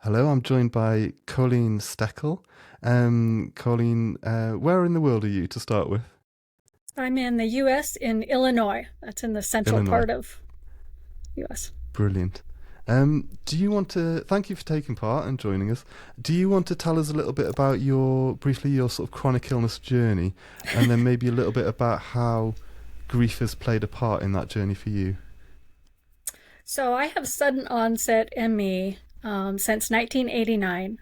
Hello, I'm joined by Colleen Steckel. Colleen, where in the world are you to start with? I'm in the US in Illinois. That's in the central Illinois. part of US. Brilliant. Do you want to, thank you for taking part and joining us. Do you want to tell us a little bit about briefly, your sort of chronic illness journey, and then maybe a little bit about how grief has played a part in that journey for you? So I have sudden onset ME since 1989.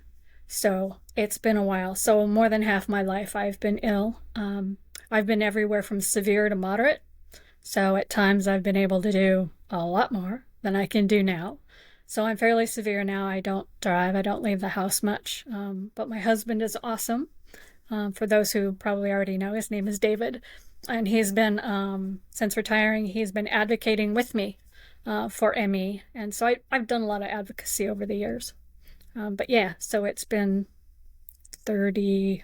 So it's been a while. So more than half my life I've been ill. I've been everywhere from severe to moderate. So at times I've been able to do a lot more than I can do now. So I'm fairly severe now. I don't drive. I don't leave the house much. But my husband is awesome. For those who probably already know, his name is David. And he's been, since retiring, he's been advocating with me for ME. And so I've done a lot of advocacy over the years. But yeah, so it's been 30,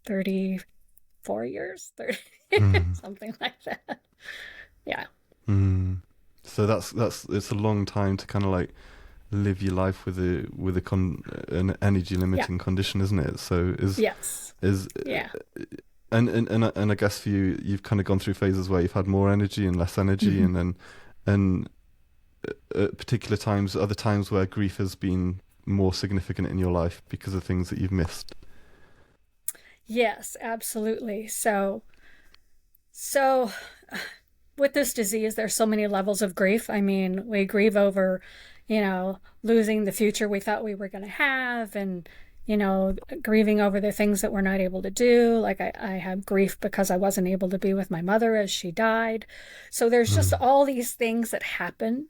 34 years, 30, Mm. something like that. Yeah. Mm. So that's it's a long time to kind of like live your life with an energy Yeah. limiting condition, isn't it? So Yes. is Yeah. and I guess for you, you've kind of gone through phases where you've had more energy and less energy, Mm-hmm. and then and at particular times, other times where grief has been more significant in your life because of things that you've missed. Yes, absolutely. So with this disease, there's so many levels of grief. I mean, we grieve over, losing the future we thought we were going to have, and, grieving over the things that we're not able to do. Like I have grief because I wasn't able to be with my mother as she died. So there's just Mm. all these things that happen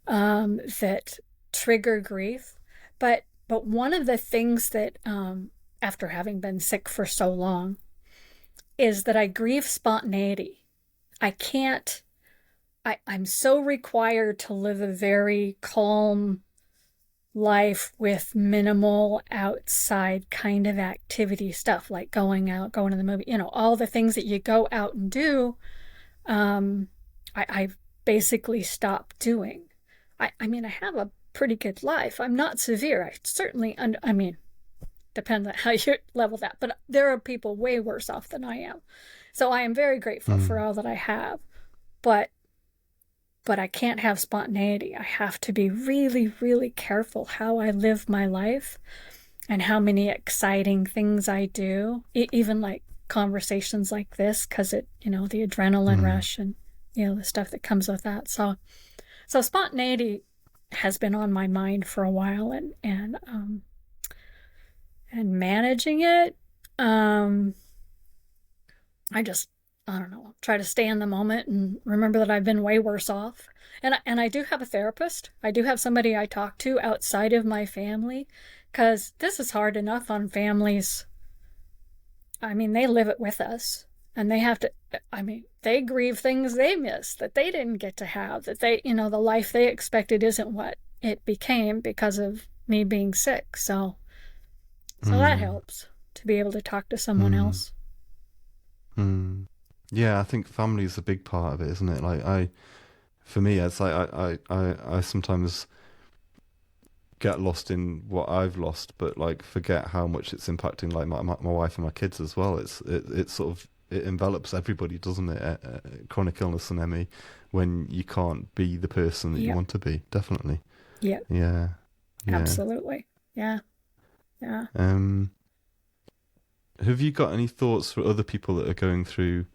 that trigger grief. But one of the things that, after having been sick for so long, is that I grieve spontaneity. I can't, I'm so required to live a very calm life with minimal outside kind of activity stuff, like going out, going to the movie, all the things that you go out and do. Um, I've basically stopped doing. I mean, I have a pretty good life. I'm not severe. I certainly, I mean, depends on how you level that, but there are people way worse off than I am. So I am very grateful for Mm. all that I have, but I can't have spontaneity. I have to be really, really careful how I live my life and how many exciting things I do, even like conversations like this, because the adrenaline Mm. rush and, the stuff that comes with that. So spontaneity has been on my mind for a while, and managing it. Um, I just, I don't know, try to stay in the moment and remember that I've been way worse off. And I do have a therapist. I do have somebody I talk to outside of my family, because this is hard enough on families. I mean, they live it with us, and they have to, I mean, they grieve things they miss that they didn't get to have, that the life they expected isn't what it became because of me being sick. So that Mm. helps to be able to talk to someone Mm. else. Mm. Yeah, I think family is a big part of it, isn't it? For me, it's like I sometimes get lost in what I've lost, but like forget how much it's impacting like my wife and my kids as well. It sort of it envelops everybody, doesn't it? Chronic illness and ME, when you can't be the person that you Yep. want to be. Definitely. Yep. Yeah. Yeah. Absolutely. Yeah. Yeah. Um, have you got any thoughts for other people that are going through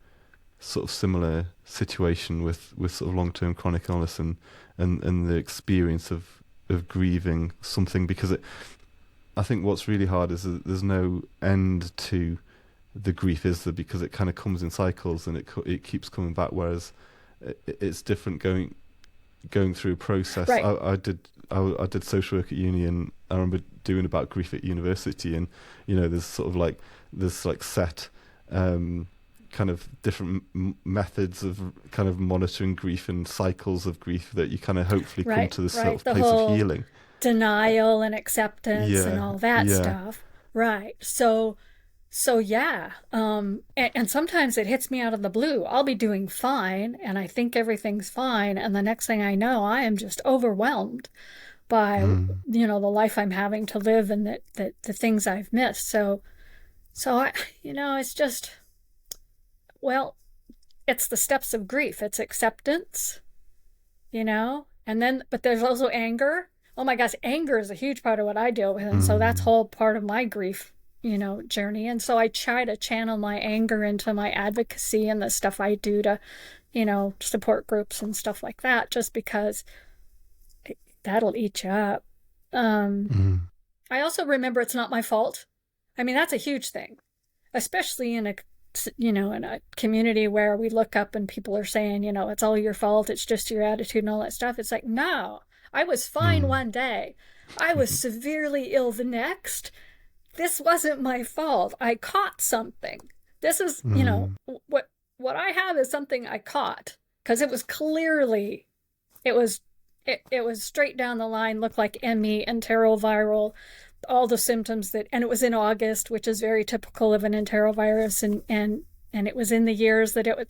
sort of similar situation with sort of long term chronic illness and the experience of grieving something? Because I think what's really hard is that there's no end to the grief, is there? Because it kind of comes in cycles and it keeps coming back. Whereas it's different going through a process. Right. I did social work at uni, and I remember doing about grief at university, and there's sort of like this like set kind of different methods of kind of monitoring grief and cycles of grief that you kind of hopefully come Right. to this sort Right. of The place of whole healing. denial and acceptance and Yeah, all that yeah. stuff. Right. So yeah. And sometimes it hits me out of the blue. I'll be doing fine and I think everything's fine. And the next thing I know, I am just overwhelmed by, Mm. the life I'm having to live, and that the things I've missed. So I, it's just, well, it's the steps of grief. It's acceptance, and then, but there's also anger. Oh my gosh, anger is a huge part of what I deal with. And so that's Mm. whole part of my grief, journey. And so I try to channel my anger into my advocacy and the stuff I do to, support groups and stuff like that, just because that'll eat you up. Um, Mm. I also remember it's not my fault. I mean, that's a huge thing, especially in a community where we look up and people are saying, it's all your fault, it's just your attitude and all that stuff. It's like, no, I was fine Mm. one day, I was severely ill the next. This wasn't my fault. I caught something. This is, Mm. what I have is something I caught, because it was clearly, it was it was straight down the line, looked like ME, enteroviral, all the symptoms and it was in August, which is very typical of an enterovirus, and it was in the years that it was.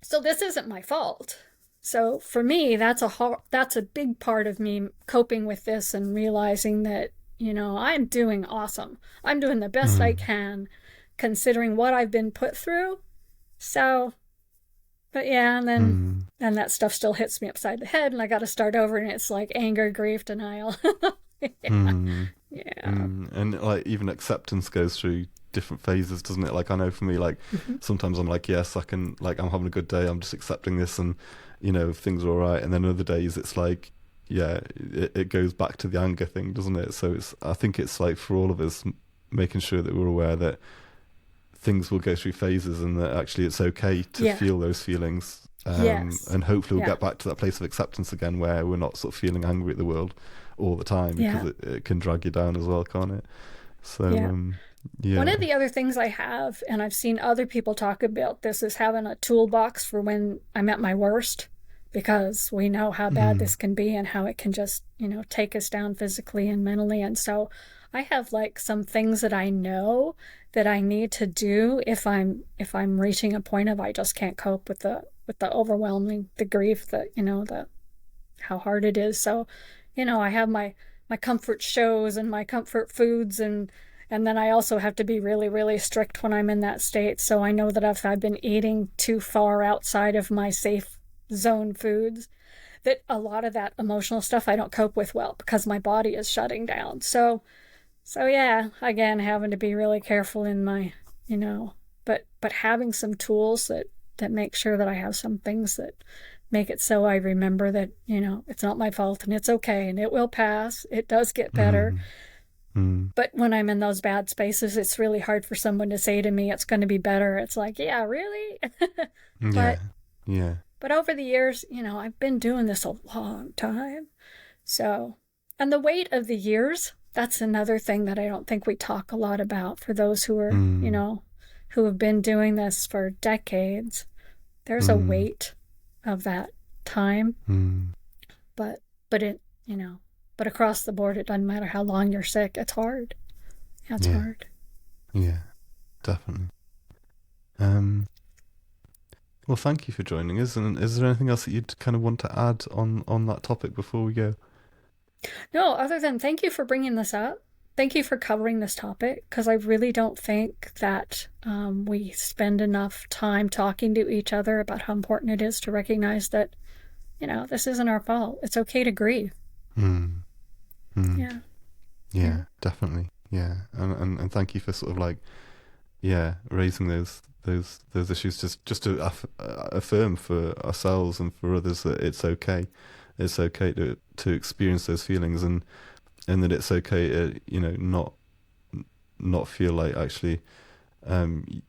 So this isn't my fault. So for me, that's a big part of me coping with this and realizing that, I'm doing awesome. I'm doing the best I Mm. can considering what I've been put through. So, but yeah, Mm. and that stuff still hits me upside the head, and I got to start over, and it's like anger, grief, denial. Yeah. Mm. Yeah. Mm. And like even acceptance goes through different phases, doesn't it? Like I know for me, like Mm-hmm. sometimes I'm like, yes, I can, like I'm having a good day, I'm just accepting this, and things are all right. And then other days it's like, yeah, it goes back to the anger thing, doesn't it? So I think it's like for all of us, making sure that we're aware that things will go through phases, and that actually it's okay to Yeah. feel those feelings. Yes. And hopefully we'll Yeah. get back to that place of acceptance again, where we're not sort of feeling angry at the world all the time, Yeah. because it can drag you down as well, can't it? So Yeah. yeah. One of the other things I have, and I've seen other people talk about this, is having a toolbox for when I'm at my worst, because we know how bad Mm. this can be and how it can just, take us down physically and mentally. And so I have like some things that I know that I need to do if I'm reaching a point of I just can't cope with the overwhelming, the grief, the how hard it is. So, I have my comfort shows and my comfort foods, and then I also have to be really, really strict when I'm in that state. So I know that if I've been eating too far outside of my safe zone foods, that a lot of that emotional stuff I don't cope with well, because my body is shutting down. So yeah, again, having to be really careful in my, but having some tools that make sure that I have some things that make it so I remember that, it's not my fault, and it's okay, and it will pass. It does get better. Mm. Mm. But when I'm in those bad spaces, it's really hard for someone to say to me, it's going to be better. It's like, yeah, really? Yeah. but Yeah. but over the years, I've been doing this a long time. So, and the weight of the years, that's another thing that I don't think we talk a lot about for those who are, Mm. who have been doing this for decades. There's a Mm. weight of that time, Mm. but it, but across the board, it doesn't matter how long you're sick. It's hard. Yeah, it's Yeah. hard. Yeah. Definitely. Well, thank you for joining us. And is there anything else that you'd kind of want to add on that topic before we go? No, other than thank you for bringing this up. Thank you for covering this topic, because I really don't think that we spend enough time talking to each other about how important it is to recognize that, this isn't our fault. It's okay to grieve. Mm. Mm. Yeah. Yeah, definitely. Yeah, and thank you for sort of like, yeah, raising those issues, just to affirm for ourselves and for others that it's okay. It's okay to experience those feelings, and that it's okay to not feel like actually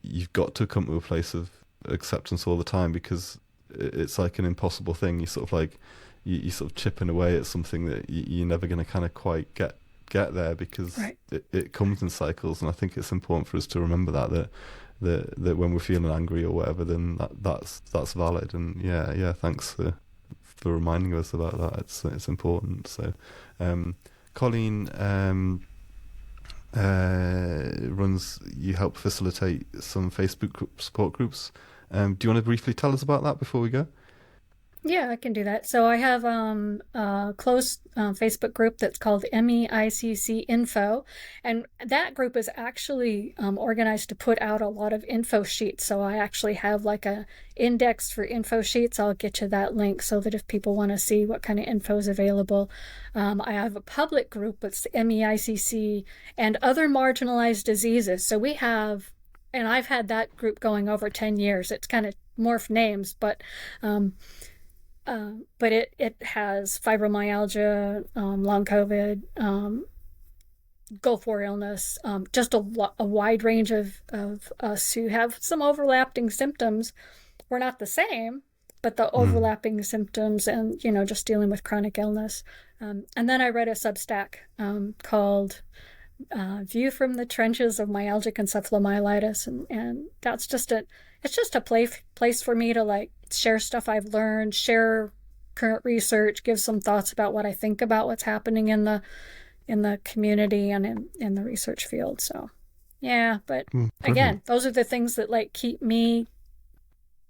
you've got to come to a place of acceptance all the time, because it's like an impossible thing. You sort of like you sort of chipping away at something that you're never going to kind of quite get there, because Right. it comes in cycles. And I think it's important for us to remember that when we're feeling angry or whatever, then that's valid. And yeah, thanks for reminding us about that. It's important. So Colleen you help facilitate some Facebook support groups. Do you want to briefly tell us about that before we go? Yeah, I can do that. So I have a closed Facebook group that's called ME-ICC Info, and that group is actually organized to put out a lot of info sheets. So I actually have like a index for info sheets. I'll get you that link so that if people want to see what kind of info is available. I have a public group that's ME-ICC and other marginalized diseases. So we have, and I've had that group going over 10 years. It's kind of morphed names, um, but it has fibromyalgia, long COVID, Gulf War illness, just a wide range of us who have some overlapping symptoms. We're not the same, but the Mm. overlapping symptoms and, just dealing with chronic illness. And then I read a substack called View from the Trenches of Myalgic Encephalomyelitis. And that's it's just a place for me to like share stuff I've learned, share current research, give some thoughts about what I think about what's happening in the community and in the research field. So yeah, but Mm, brilliant. again, those are the things that like keep me Yeah,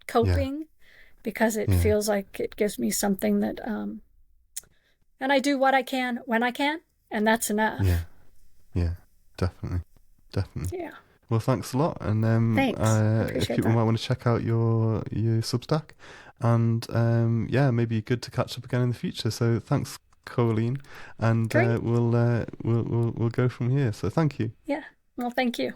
coping because it yeah, feels like it gives me something that and I do what I can when I can, and that's yeah, enough. yeah. Definitely, definitely. Yeah. Well, thanks a lot. And Thanks. I if appreciate people that. might want to check out your Substack, and yeah, maybe good to catch up again in the future. So thanks, Colleen, and Great. we'll go from here. So thank you. Yeah. Well, thank you.